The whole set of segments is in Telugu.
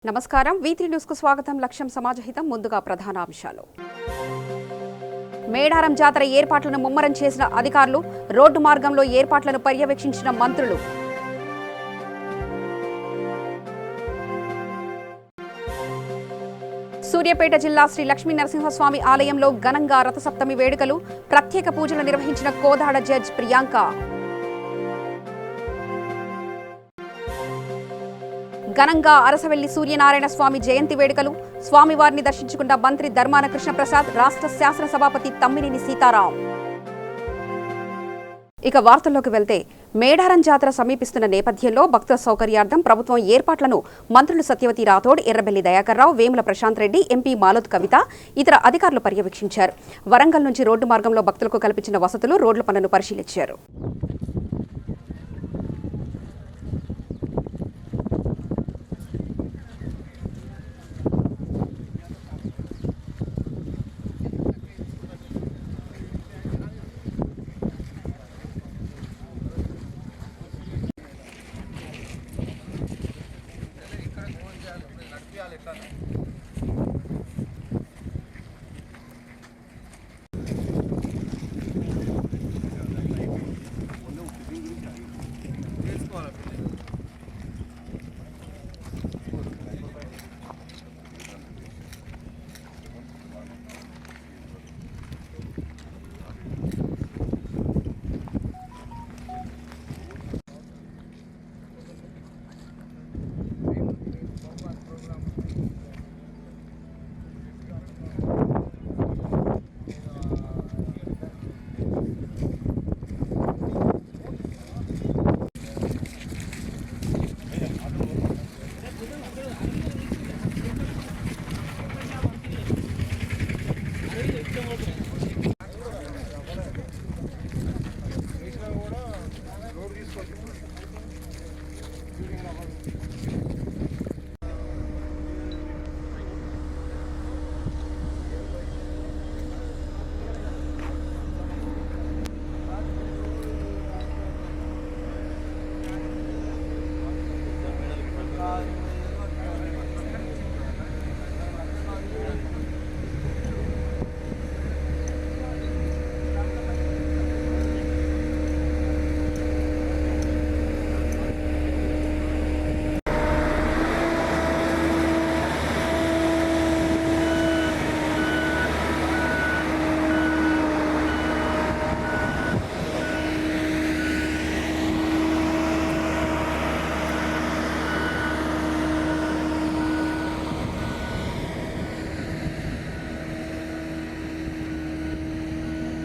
నమస్కారం V3 న్యూస్ కు స్వాగతం. లక్ష్యం సమాజహితం. ముందుగా ప్రధాన అంశాలు. మేడారం జాతర ఏర్పాట్లను ముమ్మరం చేసిన అధికారులు, రోడ్డు మార్గంలో ఏర్పాట్లను పర్యవేక్షించిన మంత్రులు. సూర్యాపేట జిల్లా శ్రీ లక్ష్మీ నరసింహస్వామి ఆలయంలో ఘనంగా రథసప్తమి వేడుకలు, ప్రత్యేక పూజలు నిర్వహించిన కోదాడ జడ్జ్ ప్రియాంక. ఘనంగా అరసవెల్లి సూర్యనారాయణ స్వామి జయంతి వేడుకలు, స్వామివారిని దర్శించుకున్న మంత్రి ధర్మాన కృష్ణప్రసాద్, రాష్ట్ర శాసనసభాపతి తమ్మినేని సీతారాం. ఇక వార్తల్లోకి వెళ్తే, మేడారం జాతర సమీపిస్తున్న నేపథ్యంలో భక్తుల సౌకర్యార్థం ప్రభుత్వం ఏర్పాట్లను మంత్రులు సత్యవతి రాథోడ్, ఎర్రబెల్లి దయాకర్ రావు, వేముల ప్రశాంత్ రెడ్డి, ఎంపీ మాలోత్ కవిత, ఇతర అధికారులు పర్యవేక్షించారు. వరంగల్ నుంచి రోడ్డు మార్గంలో భక్తులకు కల్పించిన వసతులు, రోడ్ల పనులను పరిశీలించారు.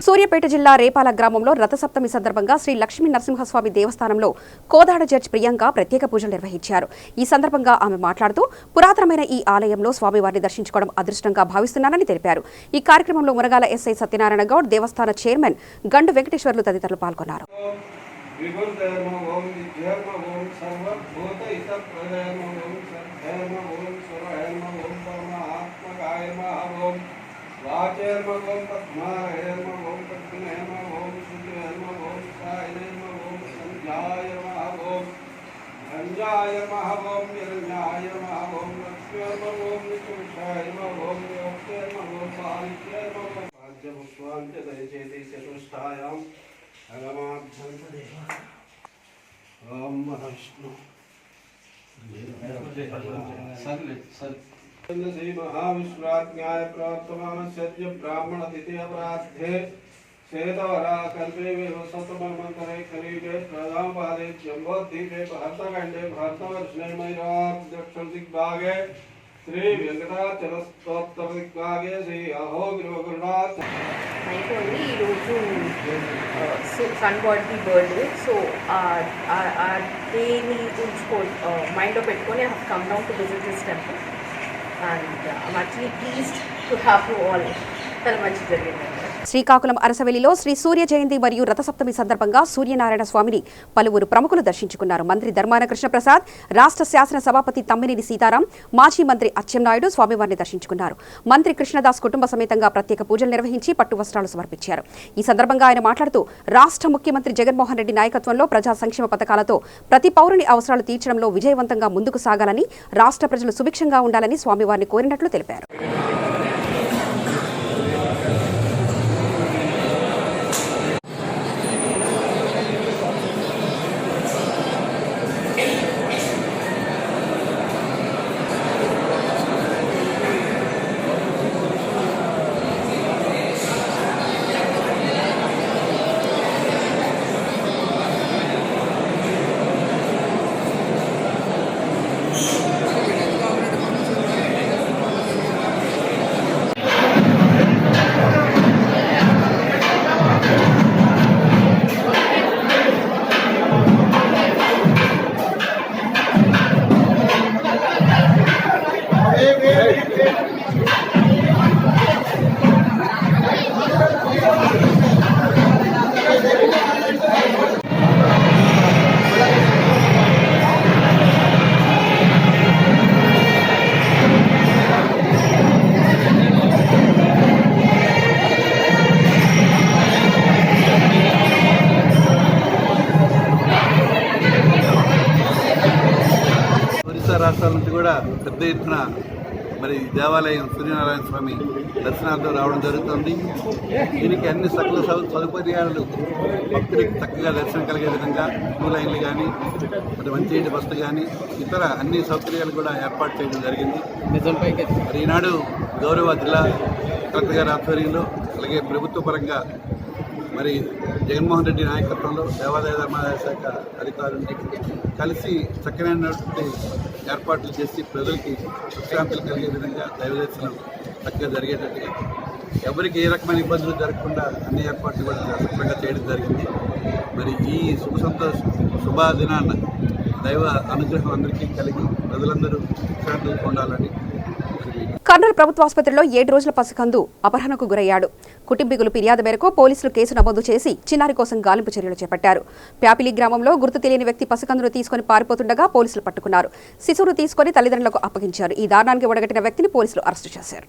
సూర్యాపేట జిల్లా రేపాల గ్రామంలో రథసప్తమి సందర్భంగా శ్రీ లక్ష్మీ నరసింహస్వామి దేవస్థానంలో కోదాడ జడ్జ్ ప్రియాంక ప్రత్యేక పూజలు నిర్వహించారు. ఈ సందర్భంగా ఆమె మాట్లాడుతూ, పురాతనమైన ఈ ఆలయంలో స్వామివారిని దర్శించుకోవడం అదృష్టంగా భావిస్తున్నానని తెలిపారు. ఈ కార్యక్రమంలో మురగాల ఎస్ఐ సత్యనారాయణ గౌడ్, దేవస్థాన చైర్మన్ గండు వెంకటేశ్వర్లు తదితరులు పాల్గొన్నారు. वाचेर्मगों पद्माहेर्मगों पद्महेर्मगों शुद्धहेर्मगों सायनेर्मगों संध्यायर्मगों धन्यायर्मगों निरन्यायर्मगों लक्ष्मीर्मगों निकुंशायर्मगों योक्तेर्मगों साहित्यर्मगों भाग्यभुक्वान्त्यदयचेति चतुष्टायां अगमाभ्यन्तदेवा ओम विष्णु श्री महाविश्वाज्ञाय प्रवर्तमानस्य ब्राह्मण तिथि अपराधे श्वेतवरा कल्पे सतमन्वन्तरे कलियुगे प्रथमपादे जम्बोद्वीपे भरतखण्डे भरतवर्षणे मयूरात् दक्षिणदिग्भागे श्री वेंकटाचलस्तोत्रदिग्भागे श्री अहोगिरिवगुरुनाथ అయిపోయింది. ఈరోజు సన్ గాడ్ది బర్త్డే, సో ఆ డేని మైండ్లో పెట్టుకొని I have come down to visit this temple and I'm actually pleased to have you all. చాలా మంచి జరిగింది. శ్రీకాకుళం అరసవెల్లిలో శ్రీ సూర్య జయంతి మరియు రథసప్తమి సందర్భంగా సూర్యనారాయణ స్వామిని పలువురు ప్రముఖులు దర్శించుకున్నారు. మంత్రి ధర్మాన కృష్ణప్రసాద్, రాష్ట్ర శాసన సభాపతి తమ్మినేని సీతారాం, మాజీ మంత్రి అచ్చెన్నాయుడు స్వామివారిని దర్శించుకున్నారు. మంత్రి కృష్ణదాస్ కుటుంబ సమేతంగా ప్రత్యేక పూజలు నిర్వహించి పట్టు వస్త్రాలు సమర్పించారు. ఈ సందర్భంగా ఆయన మాట్లాడుతూ రాష్ట్ర ముఖ్యమంత్రి జగన్మోహన్ రెడ్డి నాయకత్వంలో ప్రజా సంక్షేమ పథకాలతో ప్రతి పౌరుని అవసరాలు తీర్చడంలో విజయవంతంగా ముందుకు సాగాలని, రాష్ట్ర ప్రజలు సుభిక్షంగా ఉండాలని స్వామివారిని కోరినట్లు తెలిపారు. రాష్ట్రాల నుంచి కూడా పెద్ద ఎత్తున మరి దేవాలయం సూర్యనారాయణ స్వామి దర్శనార్థం రావడం జరుగుతుంది. దీనికి అన్ని సకల సదుపాయాలు భక్తులకి చక్కగా దర్శనం కలిగే విధంగా క్యూ లైన్లు కానీ, మరి మంచినీటి బస్సు కానీ, ఇతర అన్ని సౌకర్యాలు కూడా ఏర్పాటు చేయడం జరిగింది. మరి ఈనాడు గౌరవ జిల్లా కలెక్టర్ గారి ఆధ్వర్యంలో, అలాగే ప్రభుత్వ పరంగా మరి జగన్మోహన్ రెడ్డి నాయకత్వంలో దేవాదాయ ధర్మాదాయ శాఖ అధికారులు కలిసి చక్కనైనటువంటి ఏర్పాట్లు చేసి ప్రజలకి విశ్రాంతులు కలిగే విధంగా దైవ దర్శనం చక్కగా జరిగేటట్టుగా, ఎవరికి ఏ రకమైన ఇబ్బందులు జరగకుండా అన్ని ఏర్పాట్లు కూడా సక్రమంగా చేయడం జరిగింది. మరి ఈ శుభదినాన్న దైవ అనుగ్రహం అందరికీ కలిగి ప్రజలందరూ విశ్రాంతులు ఉండాలని. కర్నూలు ప్రభుత్వ ఆసుపత్రిలో 7 రోజుల పసికందు అపహరణకు గురయ్యాడు. కుటుంబీకులు ఫిర్యాదు మేరకు పోలీసులు కేసు నమోదు చేసి చిన్నారి కోసం గాలింపు చర్యలు చేపట్టారు. ప్యాపిలి గ్రామంలో గుర్తు తెలియని వ్యక్తి పసికందును తీసుకుని పారిపోతుండగా పోలీసులు పట్టుకున్నారు. శిశువును తీసుకుని తల్లిదండ్రులకు అప్పగించారు. ఈ దారుణానికి ఒడగట్టిన వ్యక్తిని పోలీసులు అరెస్టు చేశారు.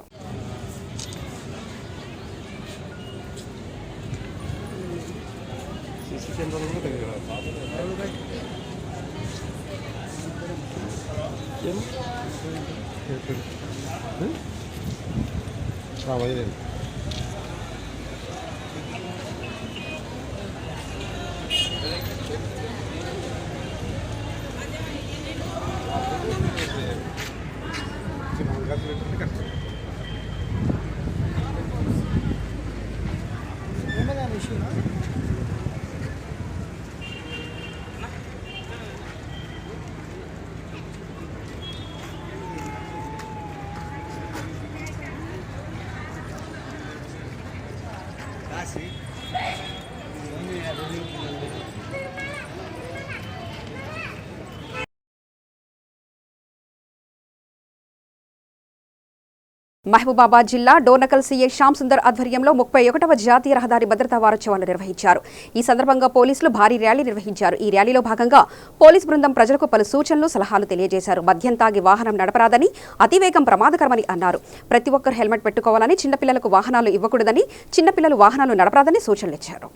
మహబూబాబాద్ జిల్లా డోర్నకల్ సీఐ శ్యామ్ సుందర్ ఆధ్వర్యంలో 31వ జాతీయ రహదారి భద్రతా వారోత్సవాలు నిర్వహించారు. ఈ సందర్భంగా పోలీసులు భారీ ర్యాలీ నిర్వహించారు. ఈ ర్యాలీలో భాగంగా పోలీస్ బృందం ప్రజలకు పలు సూచనలు, సలహాలు తెలియజేశారు. మద్యం తాగి వాహనం నడపరాదని, అతివేగం ప్రమాదకరమని అన్నారు. ప్రతి ఒక్కరు హెల్మెట్ పెట్టుకోవాలని, చిన్నపిల్లలకు వాహనాలు ఇవ్వకూడదని, చిన్నపిల్లలు వాహనాలు నడపరాదని సూచనలు ఇచ్చారు.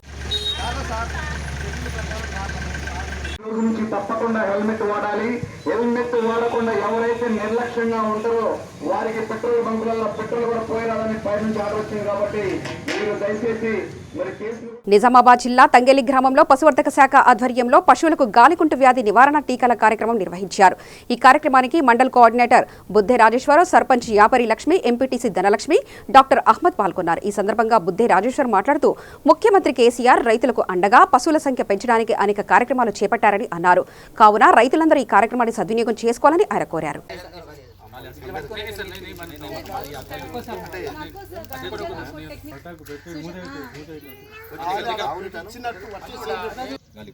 గురించి తప్పకుండా హెల్మెట్ వాడాలి. హెల్మెట్ వాడకుండా ఎవరైతే నిర్లక్ష్యంగా ఉంటారో వారికి పెట్రోల్ బంకులలో పెట్రోల్ కూడా పోయిరాదని పైనుంచి ఆర్డర్ వచ్చింది. కాబట్టి మీరు దయచేసి నిజామాబాద్ జిల్లా తంగేలి గ్రామంలో పశువర్ధక శాఖ ఆధ్వర్యంలో పశువులకు గాలికుంటు వ్యాధి నివారణ టీకాల కార్యక్రమం నిర్వహించారు. ఈ కార్యక్రమానికి మండల్ కోఆర్డినేటర్ బుద్ధే రాజేశ్వరరావు, సర్పంచ్ యాపరి లక్ష్మి, ఎంపీటీసీ ధనలక్ష్మి, డాక్టర్ అహ్మద్ పాల్గొన్నారు. ఈ సందర్భంగా బుద్ధే రాజేశ్వర్ మాట్లాడుతూ ముఖ్యమంత్రి కేసీఆర్ రైతులకు అండగా పశువుల సంఖ్య పెంచడానికి అనేక కార్యక్రమాలు చేపట్టారని అన్నారు. కావున రైతులందరూ ఈ కార్యక్రమాన్ని సద్వినియోగం చేసుకోవాలని ఆయన కోరారు.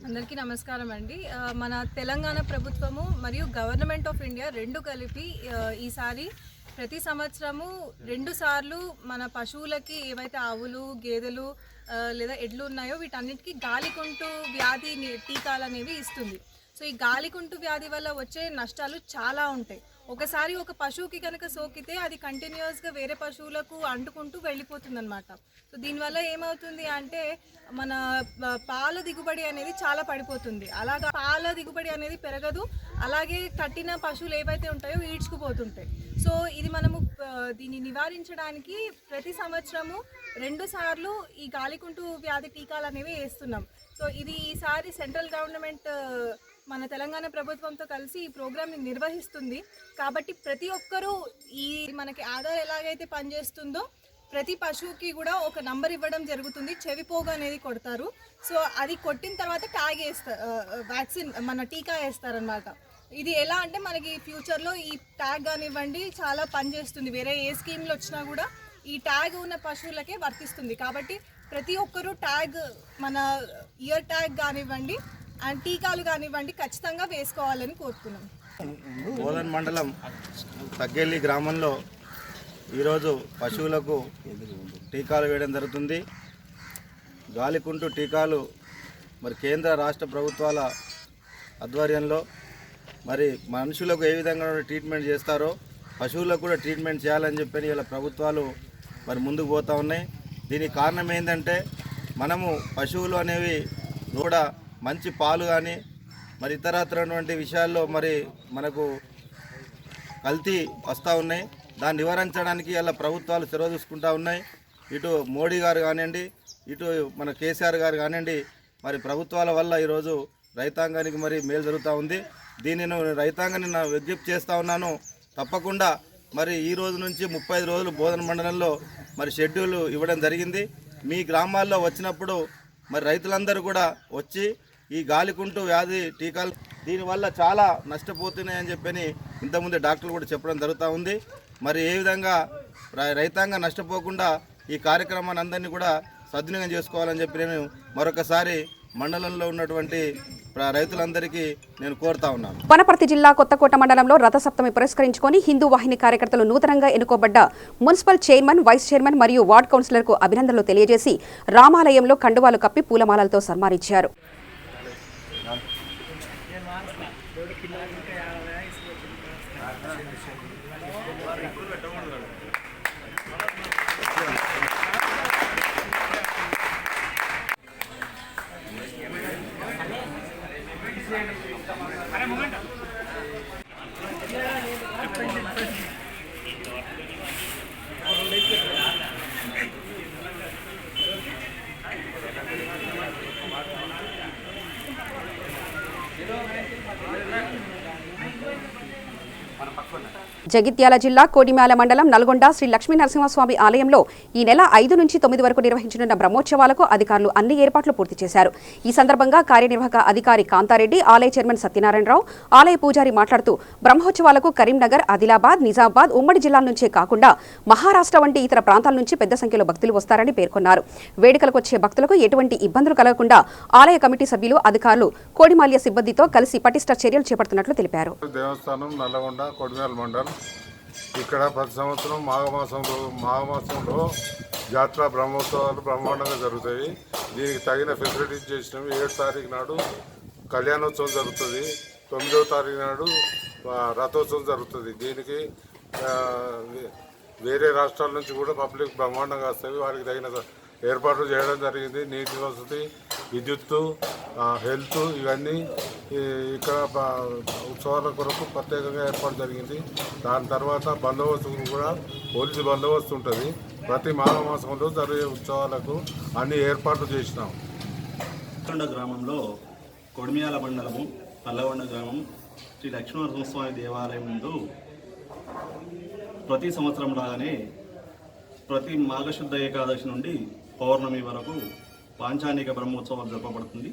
అందరికీ నమస్కారం అండి. మన తెలంగాణ ప్రభుత్వము మరియు గవర్నమెంట్ ఆఫ్ ఇండియా రెండు కలిపి ఈసారి ప్రతి సంవత్సరము 2 సార్లు మన పశువులకి ఏవైతే ఆవులు గేదెలు లేదా ఎడ్లు ఉన్నాయో వీటన్నిటికీ గాలికుంటు వ్యాధి టీకాలు అనేవి ఇస్తుంది. సో ఈ గాలికుంటు వ్యాధి వల్ల వచ్చే నష్టాలు చాలా ఉంటాయి. ఒకసారి ఒక పశువుకి కనుక సోకితే అది కంటిన్యూస్గా వేరే పశువులకు అంటుకుంటూ వెళ్ళిపోతుంది అనమాట. సో దీనివల్ల ఏమవుతుంది అంటే మన పాల దిగుబడి అనేది చాలా పడిపోతుంది. అలాగా పాల దిగుబడి అనేది పెరగదు, అలాగే కట్టిన పశువులు ఏవైతే ఉంటాయో ఈడ్చుకుపోతుంటాయి. సో ఇది మనము దీన్ని నివారించడానికి ప్రతి సంవత్సరము 2 సార్లు ఈ గాలికుంటు వ్యాధి టీకాలు అనేవి వేస్తున్నాం. సో ఇది ఈసారి సెంట్రల్ గవర్నమెంట్ మన తెలంగాణ ప్రభుత్వంతో కలిసి ఈ ప్రోగ్రామ్ని నిర్వహిస్తుంది. కాబట్టి ప్రతి ఒక్కరూ ఈ మనకి ఆధార్ ఎలాగైతే పనిచేస్తుందో ప్రతి పశువుకి కూడా ఒక నంబర్ ఇవ్వడం జరుగుతుంది. చెవిపోగు అనేది కొడతారు. సో అది కొట్టిన తర్వాత ట్యాగ్ వేస్తారు, వ్యాక్సిన్ మన టీకా వేస్తారనమాట. ఇది ఎలా అంటే మనకి ఫ్యూచర్లో ఈ ట్యాగ్ కానివ్వండి చాలా పనిచేస్తుంది. వేరే ఏ స్కీమ్లు వచ్చినా కూడా ఈ ట్యాగ్ ఉన్న పశువులకే వర్తిస్తుంది. కాబట్టి ప్రతి ఒక్కరూ ట్యాగ్ మన ఇయర్ ట్యాగ్ కానివ్వండి అండ్ టీకాలు కానివ్వండి ఖచ్చితంగా వేసుకోవాలని కోరుతున్నాం. బోధన్ మండలం తగ్గెల్లి గ్రామంలో ఈరోజు పశువులకు టీకాలు వేయడం జరుగుతుంది. గాలికుంటు టీకాలు మరి కేంద్ర రాష్ట్ర ప్రభుత్వాల ఆధ్వర్యంలో మరి మనుషులకు ఏ విధంగా ట్రీట్మెంట్ చేస్తారో పశువులకు కూడా ట్రీట్మెంట్ చేయాలని చెప్పి ఇలా ప్రభుత్వాలు మరి ముందుకు పోతూ ఉన్నాయి. దీనికి కారణం ఏంటంటే మనము పశువులు అనేవి కూడా మంచి పాలు కానీ మరి ఇతరత్రటువంటి విషయాల్లో మరి మనకు కల్తీ వస్తూ ఉన్నాయి. దాన్ని నివారించడానికి ఇలా ప్రభుత్వాలు చొరవ తీసుకుంటూ ఉన్నాయి. ఇటు మోడీ గారు కానివ్వండి, ఇటు మన కేసీఆర్ గారు కానివ్వండి, మరి ప్రభుత్వాల వల్ల ఈరోజు రైతాంగానికి మరి మేలు జరుగుతూ ఉంది. దీన్ని నేను రైతాంగాన్ని నా విజ్ఞప్తి చేస్తూ ఉన్నాను. తప్పకుండా మరి ఈ రోజు నుంచి 35 రోజులు బోధన మండలంలో మరి షెడ్యూల్ ఇవ్వడం జరిగింది. మీ గ్రామాల్లో వచ్చినప్పుడు మరి రైతులందరూ కూడా వచ్చి ఈ గాలికుంటు వ్యాధి టీకాలు దీనివల్ల చాలా నష్టపోతున్నాయని చెప్పని ఇంతకుముందు డాక్టర్లు కూడా చెప్పడం జరుగుతూ ఉంది. మరి ఏ విధంగా రైతాంగం నష్టపోకుండా ఈ కార్యక్రమాన్ని అందరినీ కూడా సద్వినియోగం చేసుకోవాలని చెప్పి నేను మరొకసారి మండలంలో ఉన్నటువంటి రైతులందరికీ నేను కోరుతా ఉన్నాను. వనపర్తి జిల్లా కొత్తకోట మండలంలో రథసప్తమి పురస్కరించుకొని హిందూ వాహిని కార్యకర్తలు నూతనంగా ఎన్నుకోబడ్డ మున్సిపల్ చైర్మన్, వైస్ చైర్మన్ మరియు వార్డు కౌన్సిలర్కు అభినందనలు తెలియజేసి రామాలయంలో కండువాలు కప్పి పూలమాలలతో సన్మానించారు. జగిత్యాల జిల్లా కోడిమ్యాల మండలం నల్గొండ శ్రీ లక్ష్మీ నరసింహస్వామి ఆలయంలో ఈ నెల 5 నుంచి 9 వరకు నిర్వహించనున్న బ్రహ్మోత్సవాలకు అధికారులు అన్ని ఏర్పాట్లు పూర్తి చేశారు. ఈ సందర్భంగా కార్యనిర్వాహక అధికారి కాంతారెడ్డి, ఆలయ చైర్మన్ సత్యనారాయణరావు, ఆలయ పూజారి మాట్లాడుతూ బ్రహ్మోత్సవాలకు కరీంనగర్, ఆదిలాబాద్, నిజామాబాద్ ఉమ్మడి జిల్లాల నుంచే కాకుండా మహారాష్ట్ర వంటి ఇతర ప్రాంతాల నుంచి పెద్ద సంఖ్యలో భక్తులు వస్తారని పేర్కొన్నారు. వేడుకలకు వచ్చే భక్తులకు ఎటువంటి ఇబ్బందులు కలగకుండా ఆలయ కమిటీ సభ్యులు, అధికారులు కోడిమాల్య సిబ్బందితో కలిసి పటిష్ట చర్యలు చేపడుతున్నట్లు తెలిపారు. దేవస్థానం నల్లగొండ కోడిమ్యాల మండలం ఇక్కడ ప్రతి సంవత్సరం మాఘమాసంలో జాతర బ్రహ్మోత్సవాలు బ్రహ్మాండంగా జరుగుతాయి. దీనికి తగిన ఫెసిలిటీస్ చేసినవి. 7వ తారీఖు నాడు కళ్యాణోత్సవం జరుగుతుంది, 9వ తారీఖు నాడు రథోత్సవం జరుగుతుంది. దీనికి వేరే రాష్ట్రాల నుంచి కూడా పబ్లిక్ బ్రహ్మాండంగా వస్తుంది. వారికి తగిన ఏర్పాట్లు చేయడం జరిగింది. నీటి వసతి, విద్యుత్తు, హెల్త్ ఇవన్నీ ఇక్కడ ఉత్సవాల కొరకు ప్రత్యేకంగా ఏర్పాటు జరిగింది. దాని తర్వాత బందోబస్తు కూడా పోలీసు బందోబస్తు ఉంటుంది. ప్రతి మాఘమాసంలో జరిగే ఉత్సవాలకు అన్ని ఏర్పాట్లు చేసినాం. గ్రామంలో కొడిమియాల మండలము నల్లగొండ గ్రామం శ్రీ లక్ష్మీనరసింహస్వామి దేవాలయం ముందు ప్రతి సంవత్సరం లాగానే ప్రతి మాఘశుద్ధ ఏకాదశి నుండి పౌర్ణమి వరకు పాంచానిక బ్రహ్మోత్సవం జరపబడుతుంది.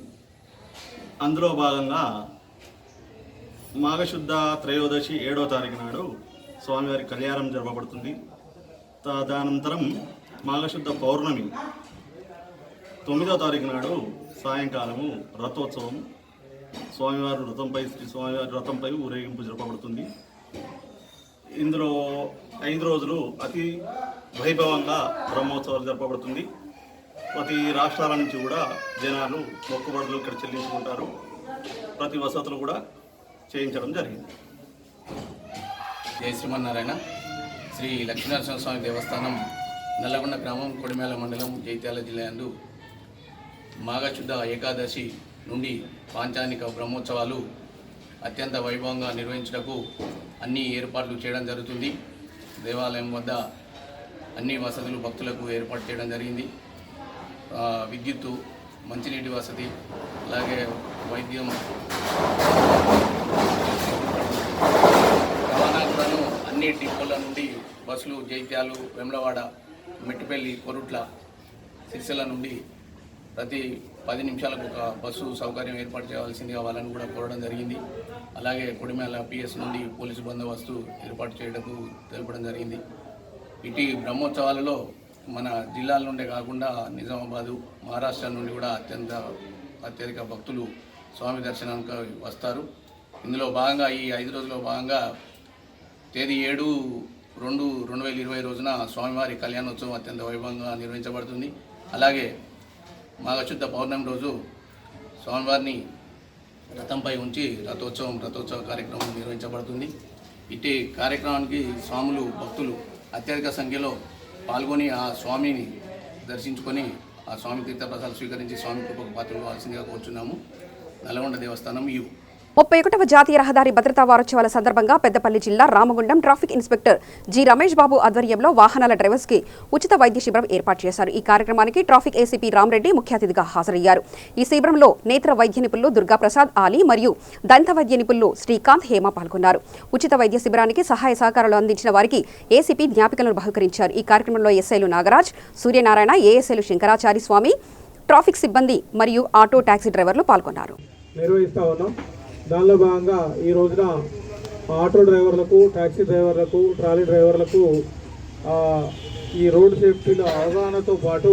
అందులో భాగంగా మాఘశుద్ధ త్రయోదశి 7వ తారీఖు నాడు స్వామివారి కళ్యాణం జరపబడుతుంది. తదనంతరం మాఘశుద్ధ పౌర్ణమి 9వ తారీఖు నాడు సాయంకాలము రథోత్సవం, స్వామివారి రథంపై ఊరేగింపు జరపబడుతుంది. ఇందులో 5 రోజులు అతి వైభవంగా బ్రహ్మోత్సవాలు జరపబడుతుంది. ప్రతి రాష్ట్రాల నుంచి కూడా జనాలు మొక్కుబడులు ఇక్కడ చెల్లించుకుంటారు. ప్రతి వసతులు కూడా చేయించడం జరిగింది. జై శ్రీమన్నారాయణ. శ్రీ లక్ష్మీనరసింహస్వామి దేవస్థానం నల్లగొండ గ్రామం, కొడిమేల మండలం, జైత్యాల జిల్లా యందు మాఘశుద్ధ ఏకాదశి నుండి పాంచానిక బ్రహ్మోత్సవాలు అత్యంత వైభవంగా నిర్వహించుటకు అన్ని ఏర్పాట్లు చేయడం జరుగుతుంది. దేవాలయం వద్ద అన్ని వసతులు భక్తులకు ఏర్పాటు చేయడం జరిగింది. విద్యుత్తు, మంచినీటి వసతి, అలాగే వైద్యం, రవాణా కూడాను అన్ని డిపోల నుండి బస్సులు జైత్యాలు, వేములవాడ, మెట్టిపల్లి, కొరుట్ల, సిరిసిల్ల నుండి ప్రతి 10 నిమిషాలకు ఒక బస్సు సౌకర్యం ఏర్పాటు చేయవలసిందిగా వాళ్ళని కూడా కోరడం జరిగింది. అలాగే కొడిమేల పిఎస్ నుండి పోలీసు బందోబస్తు ఏర్పాటు చేయడానికి తెలపడం జరిగింది. ఇటు బ్రహ్మోత్సవాలలో మన జిల్లాల నుండే కాకుండా నిజామాబాదు, మహారాష్ట్ర నుండి కూడా అత్యధిక భక్తులు స్వామి దర్శనానికి వస్తారు. ఇందులో భాగంగా ఈ 5 రోజుల్లో భాగంగా తేదీ 7/2/2020 రోజున స్వామివారి కళ్యాణోత్సవం అత్యంత వైభవంగా నిర్వహించబడుతుంది. అలాగే మాఘశుద్ధ పౌర్ణమి రోజు స్వామివారిని రథంపై ఉంచి రథోత్సవ కార్యక్రమం నిర్వహించబడుతుంది. ఇట్టి కార్యక్రమానికి స్వాములు, భక్తులు అత్యధిక సంఖ్యలో పాల్గొని ఆ స్వామిని దర్శించుకొని ఆ స్వామి తీర్థప్రసాదాలు స్వీకరించి స్వామి కృపకు పాత్రలు కావాల్సిందిగా కోరుచున్నాము. నల్గొండ దేవస్థానం యు. 31వ జాతీయ రహదారి భద్రతా వారోత్సవాల సందర్భంగా పెద్దపల్లి జిల్లా Ramagundam traffic inspector G Ramesh Babu ఆధ్వర్యంలో వాహనాల డ్రైవర్స్ కి ఉచిత వైద్య శిబిరం ఏర్పాటు చేశారు. ఈ కార్యక్రమానికి ట్రాఫిక్ ఏసీపీ రామరెడ్డి ముఖ్య అతిథిగా హాజరయ్యారు. ఈ శిబిరంలో నేత్ర వైద్య నిపుణులు దుర్గాప్రసాద్ ఆలీ మరియు దంత వైద్య నిపుణులు శ్రీకాంత్, హేమ పాల్గొన్నారు. ఉచిత వైద్య శిబిరానికి సహాయ సహకారాలు అందించిన వారికి ఏసీపీ జ్ఞాపికలను బహుకరించారు. ఈ కార్యక్రమంలో ఎస్ఐలు నాగరాజ్, సూర్యనారాయణ, ఏఎస్ఐలు శంకరాచారి స్వామి, ట్రాఫిక్ సిబ్బంది మరియు ఆటో టాక్సీ డ్రైవర్లు పాల్గొన్నారు. దానిలో భాగంగా ఈ రోజున ఆటో డ్రైవర్లకు, ట్యాక్సీ డ్రైవర్లకు, ట్రాలీ డ్రైవర్లకు ఈ రోడ్ సేఫ్టీలో అవగాహనతో పాటు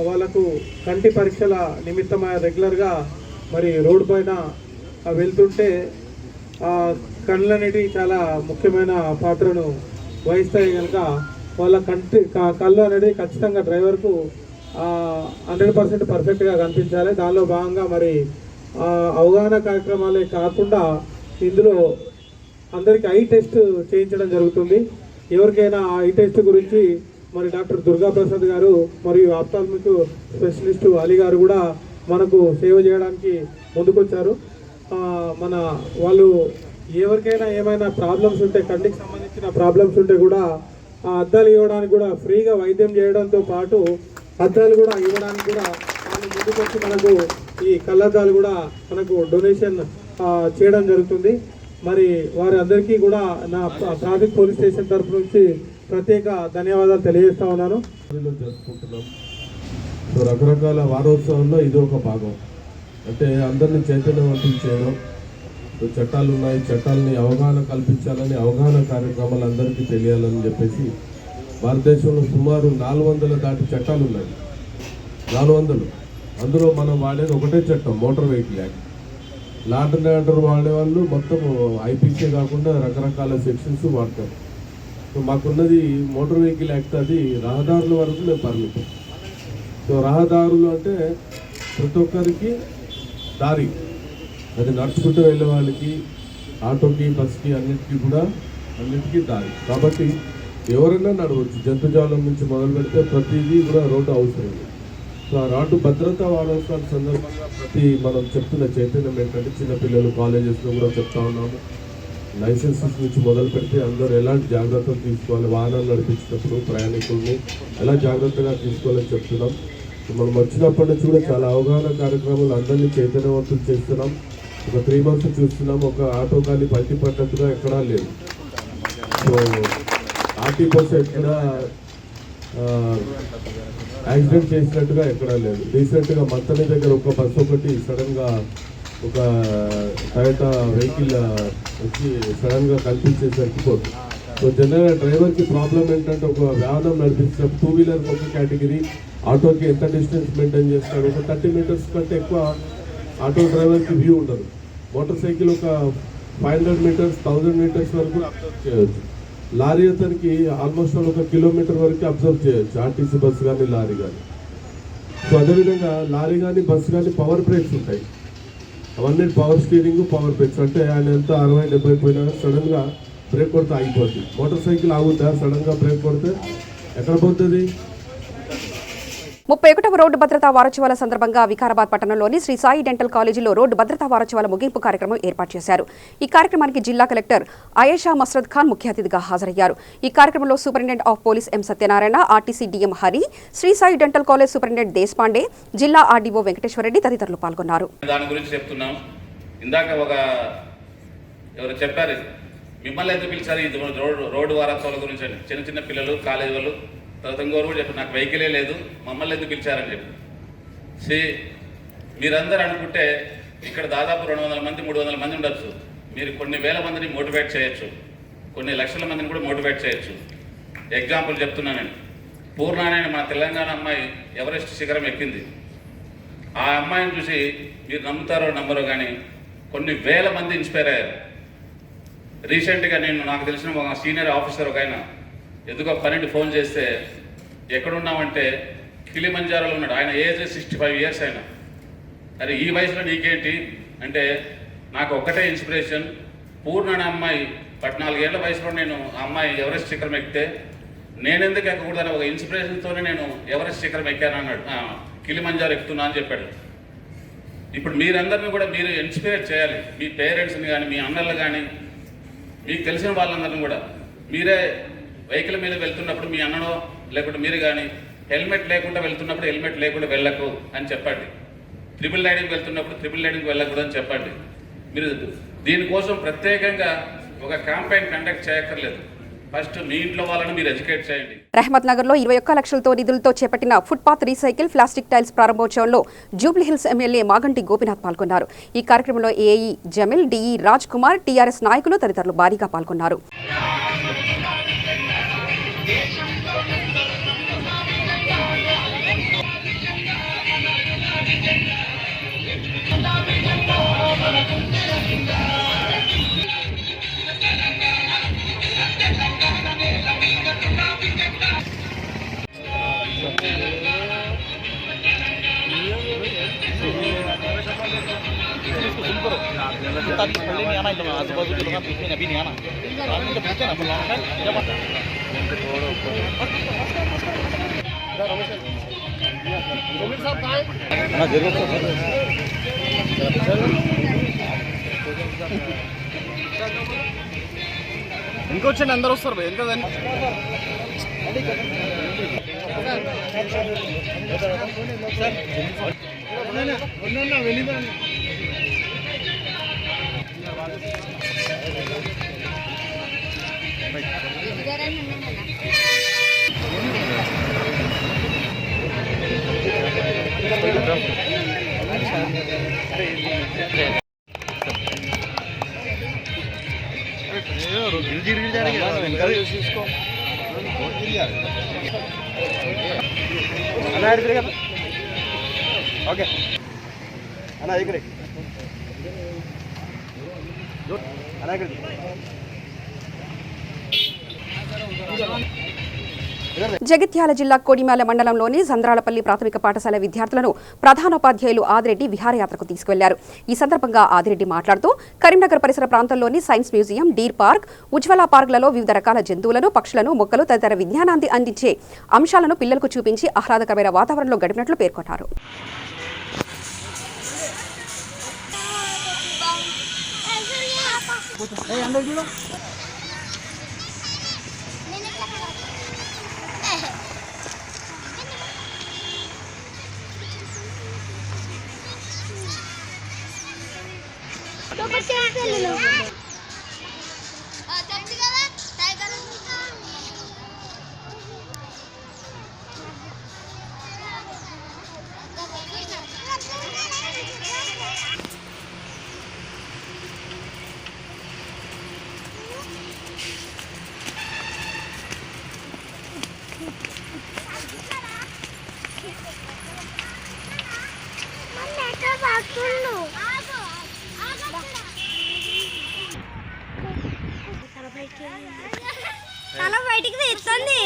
వాళ్ళకు కంటి పరీక్షల నిమిత్తం రెగ్యులర్గా మరి రోడ్డు పైన వెళ్తుంటే కళ్ళనేవి చాలా ముఖ్యమైన పాత్రను వహిస్తాయి కనుక వాళ్ళ కళ్ళు అనేది ఖచ్చితంగా డ్రైవర్కు 100% పర్ఫెక్ట్గా కనిపించాలి. దానిలో భాగంగా మరి అవగాహన కార్యక్రమాలే కాకుండా ఇందులో అందరికీ ఐ టెస్ట్ చేయించడం జరుగుతుంది. ఎవరికైనా ఐ టెస్ట్ గురించి మరి డాక్టర్ దుర్గాప్రసాద్ గారు మరియు ఆప్థాల్మిక్ స్పెషలిస్టు అలీ గారు కూడా మనకు సేవ చేయడానికి ముందుకొచ్చారు. వాళ్ళు ఎవరికైనా ఏమైనా ప్రాబ్లమ్స్ ఉంటే, కంటికి సంబంధించిన ప్రాబ్లమ్స్ ఉంటే కూడా ఆ అద్దాలు ఇవ్వడానికి కూడా ఫ్రీగా వైద్యం చేయడంతో పాటు అద్దాలు కూడా ఇవ్వడానికి కూడా వాళ్ళు ముందుకొచ్చి మనకు ఈ కళ్ళద్దాలు కూడా మనకు డొనేషన్ చేయడం జరుగుతుంది. మరి వారి అందరికీ కూడా నా ట్రాఫిక్ పోలీస్ స్టేషన్ తరఫు నుంచి ప్రత్యేక ధన్యవాదాలు తెలియజేస్తా ఉన్నాను. జరుపుకుంటున్నాం. సో రకరకాల వారోత్సవంలో ఇది ఒక భాగం. అంటే అందరినీ చైతన్యవంతం చేయడం. చట్టాలు ఉన్నాయి, చట్టాలని అవగాహన కల్పించాలని, అవగాహన కార్యక్రమాలు అందరికీ తెలియాలని చెప్పేసి భారతదేశంలో సుమారు 400 దాటి చట్టాలు ఉన్నాయి. 400. అందులో మనం వాడేది ఒకటే చట్టం, motor vehicle act. Law and order వాడేవాళ్ళు మొత్తం ఐపీసీ కాకుండా రకరకాల సెక్షన్స్ వాడతారు. సో మాకున్నది మోటార్ వెహికల్ యాక్ట్, అది రహదారుల వరకు మేము పరిమితం. సో రహదారులు అంటే ప్రతి ఒక్కరికి దారి, అది నడుచుకుంటూ వెళ్ళే వాళ్ళకి, ఆటోకి, బస్కి, అన్నిటికీ దారి. కాబట్టి ఎవరైనా నడవచ్చు. జంతుజాలం నుంచి మొదలు పెడితే ప్రతిదీ కూడా రోడ్డు అవసరం. సో ఆ రోడ్డు భద్రతా వారోత్సవాల సందర్భంగా మనం చెప్తున్న చైతన్యం ఏంటంటే చిన్నపిల్లలు కాలేజెస్లో కూడా చెప్తా ఉన్నాము. లైసెన్సెస్ నుంచి మొదలు పెడితే అందరూ ఎలాంటి జాగ్రత్తలు తీసుకోవాలి, వాహనాలు నడిపించేటప్పుడు ప్రయాణికుల్ని ఎలా జాగ్రత్తగా తీసుకోవాలని చెప్తున్నాం. మనం వచ్చినప్పటి నుంచి కూడా చాలా అవగాహన కార్యక్రమాలు అందరినీ చైతన్యవంతులు చేస్తున్నాం. ఒక 3 months చూస్తున్నాం. ఒక ఆటో కానీ బయట పడ్డట్టుగా ఎక్కడా లేదు. సో ఆర్టీ బస్ ఎక్కడ యాక్సిడెంట్ చేసినట్టుగా ఎక్కడా లేదు. రీసెంట్గా మంతని దగ్గర ఒక బస్సు ఒకటి సడన్గా ఒక టయోటా వెహికల్ వచ్చి సడన్గా కనిపించేసరికి పోతుంది. సో జనరల్గా డ్రైవర్కి ప్రాబ్లం ఏంటంటే ఒక వాహనం నడిపించినప్పుడు 2 వీలర్కి ఒక కేటగిరీ, ఆటోకి ఎంత డిస్టెన్స్ మెయింటైన్ చేస్తాడు. ఒక 30 meters కంటే ఎక్కువ ఆటో డ్రైవర్కి వ్యూ ఉండదు. మోటార్ సైకిల్ ఒక 500 meters, 1000 meters వరకు అబ్జర్వ్ చేయవచ్చు. లారీ అతనికి ఆల్మోస్ట్ 1 కిలోమీటర్ వరకు అబ్జర్వ్ చేయొచ్చు, ఆర్టీసీ బస్సు కానీ లారీ కానీ. సో అదేవిధంగా లారీ కానీ బస్సు కానీ పవర్ బ్రేక్స్ ఉంటాయి, అవన్నీ పవర్ స్టీరింగ్ పవర్ బ్రేక్స్. అంటే ఆయన ఎంత 60-70 పోయినా సడన్గా బ్రేక్ కొడితే ఆగిపోతుంది. మోటార్ సైకిల్ ఆగుతా సడన్గా బ్రేక్ కొడితే ఎక్కడ పోతుంది? 31వ రోడ్డు భద్రతా వారోత్సవాల సందర్భంగా వికారాబాద్ పట్టణంలోని శ్రీ సాయి డెంటల్ కాలేజీలో రోడ్డు భద్రతా వారోత్సవాల ముగింపు కార్యక్రమం ఏర్పాటు చేశారు. ఈ కార్యక్రమానికి జిల్లా కలెక్టర్ అయేషా మస్రద్ ఖాన్ ముఖ్య అతిథిగా హాజరయ్యారు. ఈ కార్యక్రమంలో superintendent of police M Satyanarayana, RTC DM Hari, Sri Sai dental college superintendent Deshpande, జిల్లా ఆర్డీఓ వెంకటేశ్వరరెడ్డి తదితరులు పాల్గొన్నారు. దాని గురించి చెప్తున్నాం. ఇందాక ఎవరు చెప్పారు, మిమ్మల్ని ఎందుకు పిలిచారు ఈ రోడ్డు వారోత్సవాల గురించి అని. చిన్న చిన్న పిల్లలు, కాలేజీ వాళ్ళు, తర్వాత ఇంకోరు కూడా చెప్పారు నాకు వెహికలే లేదు, మమ్మల్ని ఎందుకు పిలిచారని చెప్పి. మీరందరూ అనుకుంటే ఇక్కడ దాదాపు 200 మంది 300 మంది ఉండొచ్చు. మీరు కొన్ని వేల మందిని మోటివేట్ చేయొచ్చు, కొన్ని లక్షల మందిని కూడా మోటివేట్ చేయొచ్చు. ఎగ్జాంపుల్ చెప్తున్నాను నేను. పూర్ణ అనే మన తెలంగాణ అమ్మాయి ఎవరెస్ట్ శిఖరం ఎక్కింది. ఆ అమ్మాయిని చూసి మీరు నమ్ముతారో నమ్మరో కానీ కొన్ని వేల మంది ఇన్స్పైర్ అయ్యారు. రీసెంట్గా నాకు తెలిసిన ఒక సీనియర్ ఆఫీసర్ ఒక ఆయన ఎందుకో 12 ఫోన్ చేస్తే ఎక్కడున్నామంటే కిలిమంజారోలో ఉన్నాడు. ఆయన ఏజ్ 65 ఇయర్స్ ఆయన. అరే ఈ వయసులో నీకేంటి అంటే నాకు ఒక్కటే ఇన్స్పిరేషన్, పూర్ణ అనే అమ్మాయి 14 ఏళ్ల వయసులో నేను ఆ అమ్మాయి ఎవరెస్ట్ శిఖరం ఎక్కితే నేనెందుకు ఎక్కకూడదని ఒక ఇన్స్పిరేషన్తోనే నేను ఎవరెస్ట్ శిఖరం ఎక్కాను అన్నాడు. కిలిమంజారో ఎక్కుతున్నా అని చెప్పాడు. ఇప్పుడు మీరందరినీ కూడా మీరు ఇన్స్పైర్ చేయాలి. మీ పేరెంట్స్ని కానీ, మీ అన్నలు కానీ, మీకు తెలిసిన వాళ్ళందరినీ కూడా. మీరే వెహికల్ మీద వెళ్తున్నప్పుడు మీ అన్ననో లేకుంటే మీరు కానీ హెల్మెట్ లేకుండా వెళ్తున్నప్పుడు హెల్మెట్ లేకుండా వెళ్ళకు అని చెప్పండి. ట్రిపుల్ రైడింగ్ వెళ్తున్నప్పుడు ట్రిపుల్ రైడింగ్ వెళ్ళకూడదు అని చెప్పండి. మీరు దీనికోసం ప్రత్యేకంగా ఒక క్యాంపెయిన్ కండక్ట్ చేయక్కర్లేదు. ఫస్ట్ మీ ఇంట్లో వాళ్ళని మీరు ఎడ్యుకేట్ చేయండి. రహమత్ నగర్ లో 21 లక్షలతో నిధులతో చేపట్టిన footpath recycle plastic tiles ప్రారంభోత్సవంలో Jubilee Hills MLA Maganti Gopinath పాల్గొన్నారు. ఈ కార్యక్రమంలో AE Jamil, DE Raj Kumar, TRS నాయకులు తదితరులు భారీగా పాల్గొన్నారు. ఇంకొచ్చండి అందరూ వస్తారు ఎందుకంటే ఓకే అన్న ఇక్కడ అన్న ఇక్కడ జగిత్యాల జిల్లా కోడిమేల మండలంలోని సంద్రాలపల్లి ప్రాథమిక పాఠశాల విద్యార్థులను ప్రధానోపాధ్యాయులు ఆదిరెడ్డి విహారయాత్రకు తీసుకెళ్లారు. ఈ సందర్భంగా ఆదిరెడ్డి మాట్లాడుతూ కరీంనగర్ పరిసర ప్రాంతంలోని సైన్స్ మ్యూజియం, డీర్ పార్క్, ఉజ్వల పార్కులలో వివిధ రకాల జంతువులను, పక్షులను, మొక్కలు తదితర విజ్ఞానాన్ని అందించే అంశాలను పిల్లలకు చూపించి ఆహ్లాదకరమైన వాతావరణంలో గడిపినట్లు పేర్కొన్నారు. తల బయటికి తీస్తుంది.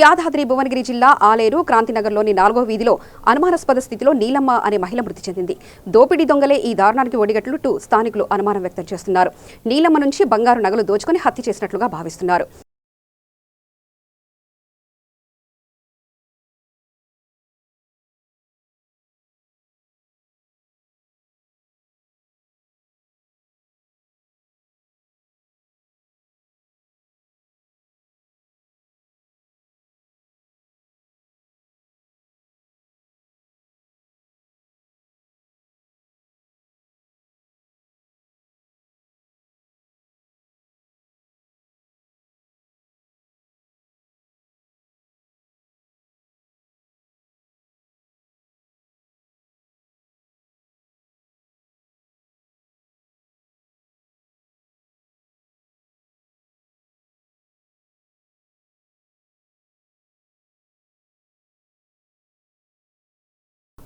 యాదాద్రి భువనగిరి జిల్లా ఆలేరు క్రాంతినగర్లోని 4వ వీధిలో అనుమానాస్పద స్థితిలో నీలమ్మ అనే మహిళ మృతి చెందింది. దోపిడీ దొంగలే ఈ దారుణానికి ఒడిగట్లుట్టు స్థానికులు అనుమానం వ్యక్తం చేస్తున్నారు. నీలమ్మ నుంచి బంగారు నగలు దోచుకుని హత్య చేసినట్లుగా భావిస్తున్నారు.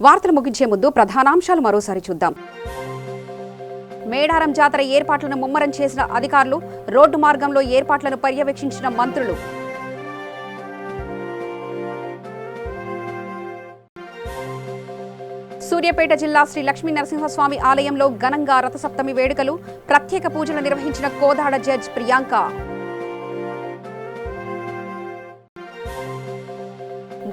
వార్తలు ముగించే ముందు ప్రధానాంశాలు మరోసారి చూద్దాం. మేడారం జాతర ఏర్పాట్లను ముమ్మరం చేసిన అధికారులు, రోడ్డు మార్గంలో ఏర్పాట్లను పర్యవేక్షించిన మంత్రులు. సూర్యాపేట జిల్లా శ్రీ లక్ష్మీ నరసింహస్వామి ఆలయంలో ఘనంగా రథసప్తమి వేడుకలు, ప్రత్యేక పూజలు నిర్వహించిన కోదాడ జడ్జ్ ప్రియాంక.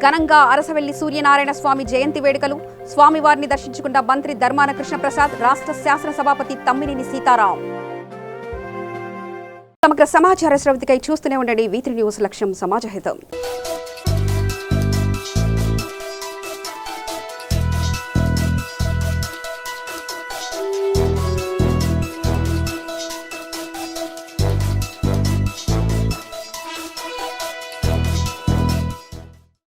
ఘనంగా అరసవెల్లి సూర్యనారాయణ స్వామి జయంతి వేడుకలు, స్వామివారిని దర్శించుకున్న మంత్రి ధర్మాన కృష్ణప్రసాద్, రాష్ట్ర శాసనసభాపతి తమ్మినేని సీతారాం. సమగ్ర సమాచార శ్రవతికై చూస్తూనే ఉండండి V3 న్యూస్. లక్ష్యం సమాజహితం.